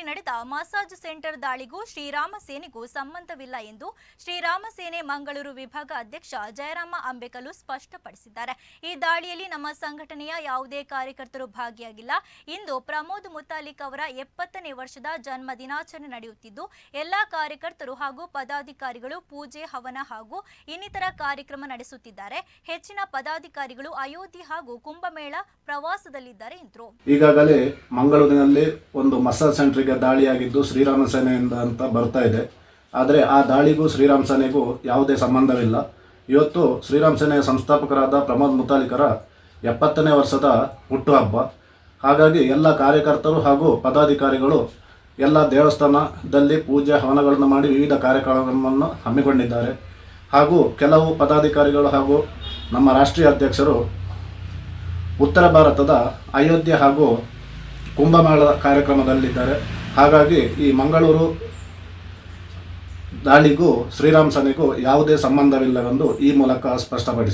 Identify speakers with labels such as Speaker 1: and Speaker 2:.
Speaker 1: ನಡೆದ massage centre ದಾಳಿಗೂ Shriram ಸೇನೆಗೂ ಸಂಬಂಧವಿಲ್ಲ ಎಂದು ಶ್ರೀರಾಮ ಸೇನೆ ಮಂಗಳೂರು ವಿಭಾಗ ಅಧ್ಯಕ್ಷ ಜಯರಾಮ ಅಂಬೇಕಲು ಸ್ಪಷ್ಟಪಡಿಸಿದ್ದಾರೆ. ಈ ದಾಳಿಯಲ್ಲಿ ನಮ್ಮ ಸಂಘಟನೆಯ ಯಾವುದೇ ಕಾರ್ಯಕರ್ತರು ಭಾಗಿಯಾಗಿಲ್ಲ. ಇಂದು ಪ್ರಮೋದ್ ಮುತಾಲಿಕ್ ಅವರ 70ನೇ ವರ್ಷದ ಜನ್ಮ ದಿನಾಚರಣೆ ನಡೆಯುತ್ತಿದ್ದು ಎಲ್ಲಾ ಕಾರ್ಯಕರ್ತರು ಹಾಗೂ ಪದಾಧಿಕಾರಿಗಳು ಪೂಜೆ, ಹವನ ಹಾಗೂ ಇನ್ನಿತರ ಕಾರ್ಯಕ್ರಮ ನಡೆಸುತ್ತಿದ್ದಾರೆ. ಹೆಚ್ಚಿನ ಪದಾಧಿಕಾರಿಗಳು ಅಯೋಧ್ಯೆ ಹಾಗೂ ಕುಂಭಮೇಳ ಪ್ರವಾಸದಲ್ಲಿದ್ದಾರೆ ಎಂದರು.
Speaker 2: ಈಗಾಗಲೇ ಮಂಗಳೂರಿನಲ್ಲಿ ಒಂದು ಮಸಾಜ್ ಸೆಂಟರ್ಗೆ ದಾಳಿಯಾಗಿದ್ದು ಶ್ರೀರಾಮ ಸೇನೆಯಿಂದ ಅಂತ ಬರ್ತಾ ಇದೆ. ಆದರೆ ಆ ದಾಳಿಗೂ ಶ್ರೀರಾಮ ಸೇನೆಗೂ ಯಾವುದೇ ಸಂಬಂಧವಿಲ್ಲ. ಇವತ್ತು ಶ್ರೀರಾಮ ಸೇನೆಯ ಸಂಸ್ಥಾಪಕರಾದ ಪ್ರಮೋದ್ ಮುತಾಲಿಕರ 70ನೇ ವರ್ಷದ ಹುಟ್ಟುಹಬ್ಬ. ಹಾಗಾಗಿ ಎಲ್ಲ ಕಾರ್ಯಕರ್ತರು ಹಾಗೂ ಪದಾಧಿಕಾರಿಗಳು ಎಲ್ಲ ದೇವಸ್ಥಾನದಲ್ಲಿ ಪೂಜೆ ಹವನಗಳನ್ನು ಮಾಡಿ ವಿವಿಧ ಕಾರ್ಯಕ್ರಮವನ್ನು ಹಮ್ಮಿಕೊಂಡಿದ್ದಾರೆ. ಹಾಗೂ ಕೆಲವು ಪದಾಧಿಕಾರಿಗಳು ಹಾಗೂ ನಮ್ಮ ರಾಷ್ಟ್ರೀಯ ಅಧ್ಯಕ್ಷರು ಉತ್ತರ ಭಾರತದ ಅಯೋಧ್ಯೆ ಹಾಗೂ ಕುಂಭಮೇಳ ಕಾರ್ಯಕ್ರಮದಲ್ಲಿದ್ದಾರೆ. ಹಾಗಾಗಿ ಈ ಮಂಗಳೂರು ದಾಳಿಗೂ ಶ್ರೀರಾಮ ಸೇನೆಗೂ ಯಾವುದೇ ಸಂಬಂಧವಿಲ್ಲವೆಂದು ಈ ಮೂಲಕ ಸ್ಪಷ್ಟಪಡಿಸಿದ್ದಾರೆ.